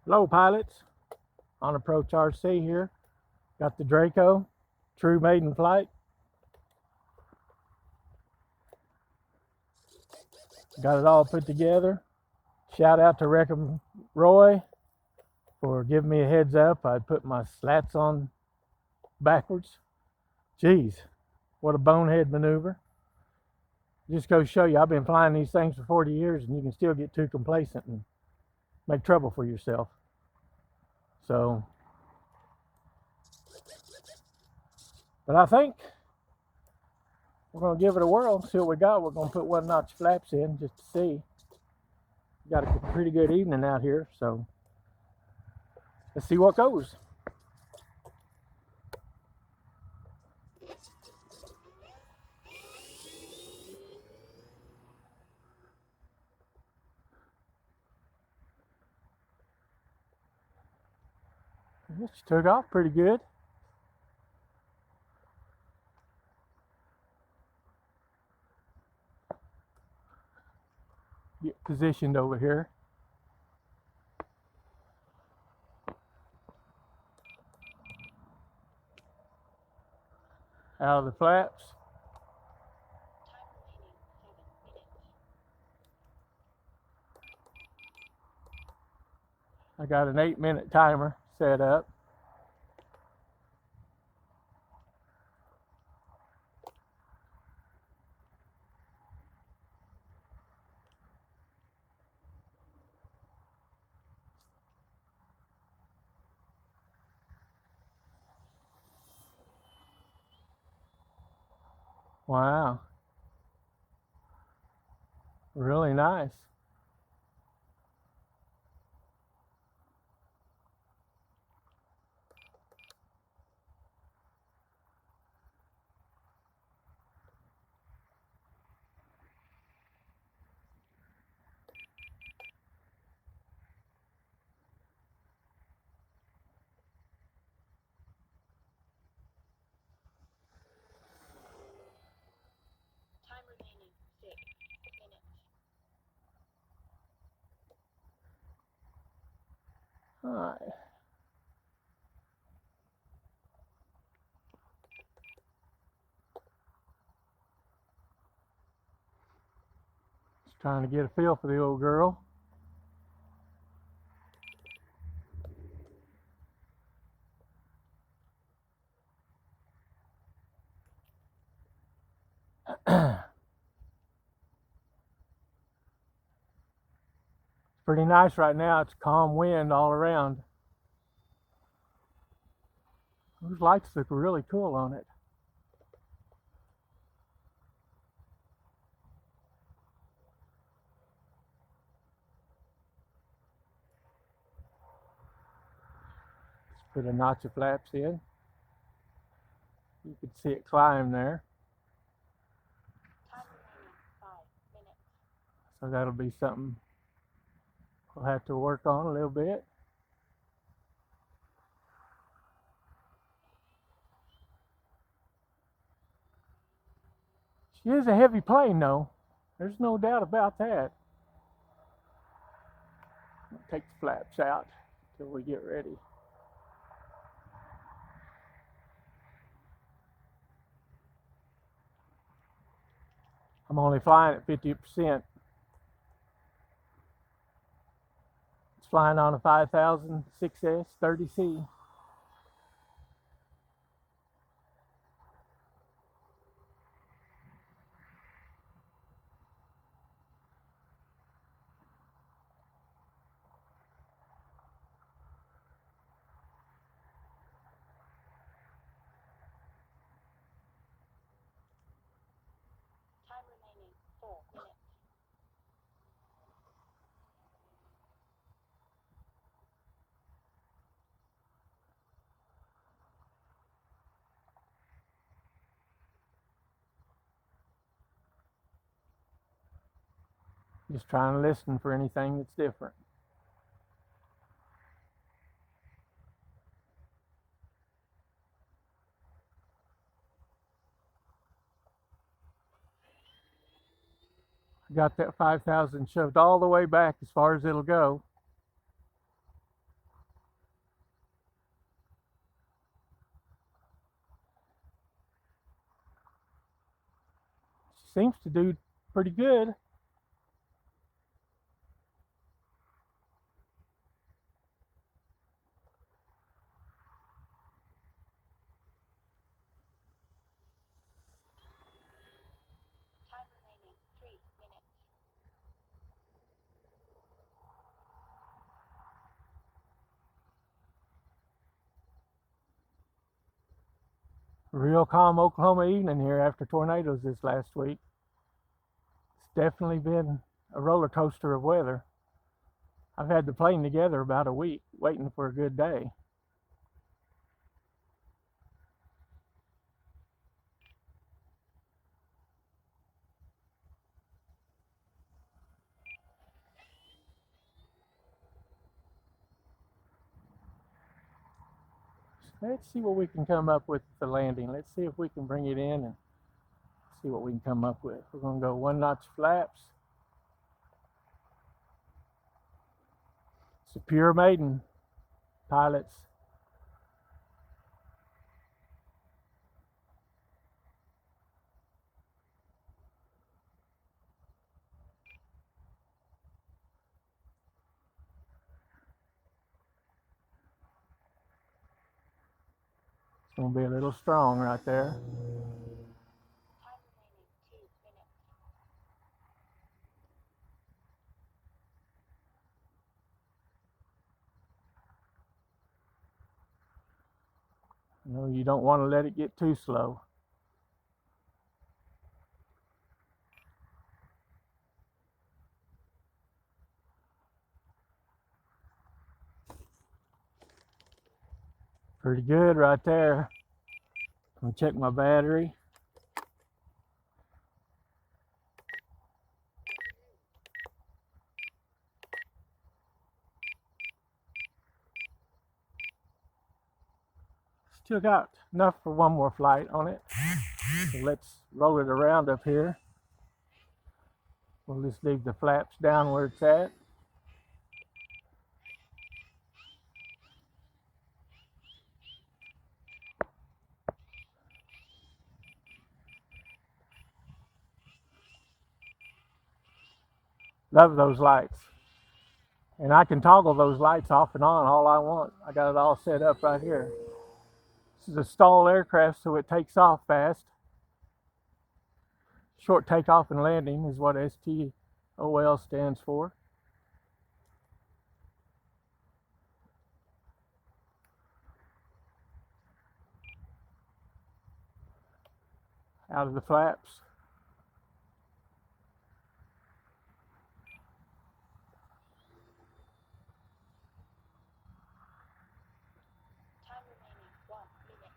Hello pilots, on approach RC here. Got the Draco, true maiden flight. Got it all put together. Shout out to Wreckham Roy for giving me a heads up. I'd put my slats on backwards. Geez, what a bonehead maneuver. Just goes to show you, I've been flying these things for 40 years and you can still get too complacent and make trouble for yourself. So, but I think we're going to give it a whirl, see what we got. We're going to put one notch flaps in just to see. Got a pretty good evening out here, so let's see what goes. She took off pretty good. Get positioned over here. Out of the flaps. I got an 8-minute timer set up. Wow. Really nice. Time remaining 6 minutes. All right. Just trying to get a feel for the old girl. Pretty nice right now. It's calm wind all around. Those lights look really cool on it. Let's put a notch of flaps in. You can see it climb there. Time remaining 5 minutes. So that'll be something we'll have to work on a little bit. She is a heavy plane though. There's no doubt about that. I'll take the flaps out until we get ready. I'm only flying at 50%. It's flying on a 5000 6S 30C. Time remaining 4 minutes. Just trying to listen for anything that's different. I got that 5000 shoved all the way back as far as it'll go. seems to do pretty good. Time remaining 3 minutes. Real calm Oklahoma evening here after tornadoes this last week. It's definitely been a roller coaster of weather. I've had the plane together about a week waiting for a good day. Let's see what we can come up with the landing. Let's see if we can bring it in and see what we can come up with. We're going to go 1-notch flaps. It's a pure Maiden, pilots. It's going to be a little strong right there. Time remaining 2 minutes. You know, you don't want to let it get too slow. Pretty good right there. I'm gonna check my battery. Still got enough for one more flight on it. So let's roll it around up here. We'll just leave the flaps down where it's at. Love those lights. And I can toggle those lights off and on all I want. I got it all set up right here. This is a stall aircraft, so it takes off fast. Short takeoff and landing is what STOL stands for. Out of the flaps. Time remaining 1 minute.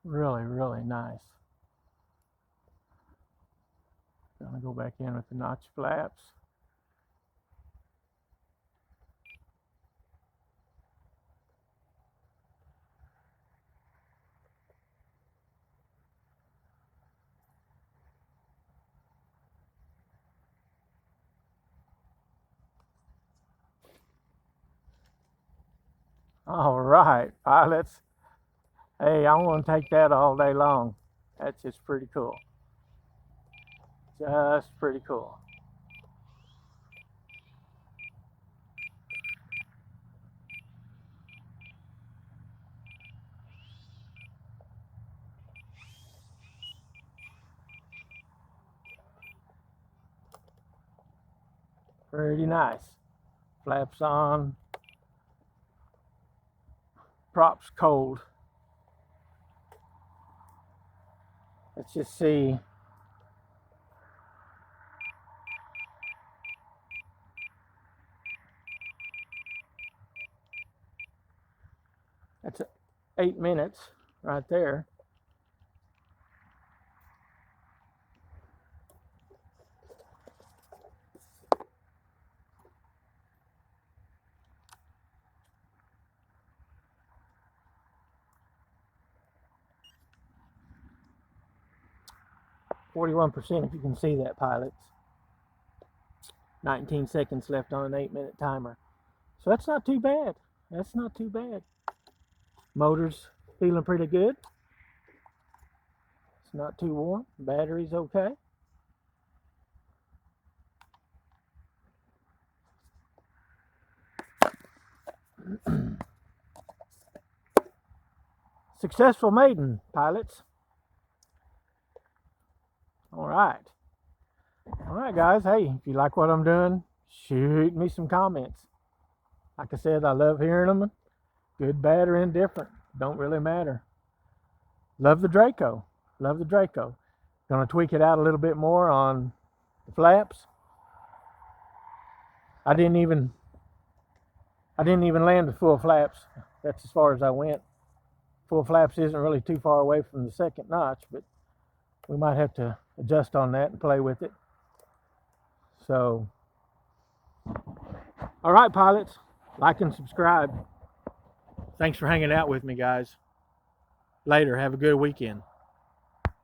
Really, really nice. Gonna go back in with the notch flaps. All right, pilots. Hey, I want to take that all day long. That's just pretty cool. Just pretty cool. Pretty nice. Flaps on. Props cold. Let's just see. That's 8 minutes right there. 41% if you can see that, pilots. 19 seconds left on an 8-minute timer. So that's not too bad. That's not too bad. Motor's feeling pretty good. It's not too warm. Battery's okay. Successful maiden, pilots. All right. All right, guys. Hey, if you like what I'm doing, shoot me some comments. Like I said, I love hearing them. Good, bad, or indifferent. Don't really matter. Love the Draco. Love the Draco. Gonna tweak it out a little bit more on the flaps. I didn't even land with full flaps. That's as far as I went. Full flaps isn't really too far away from the second notch, but we might have to adjust on that and play with it. So, all right, pilots, like and subscribe. Thanks for hanging out with me, guys. Later. Have a good weekend.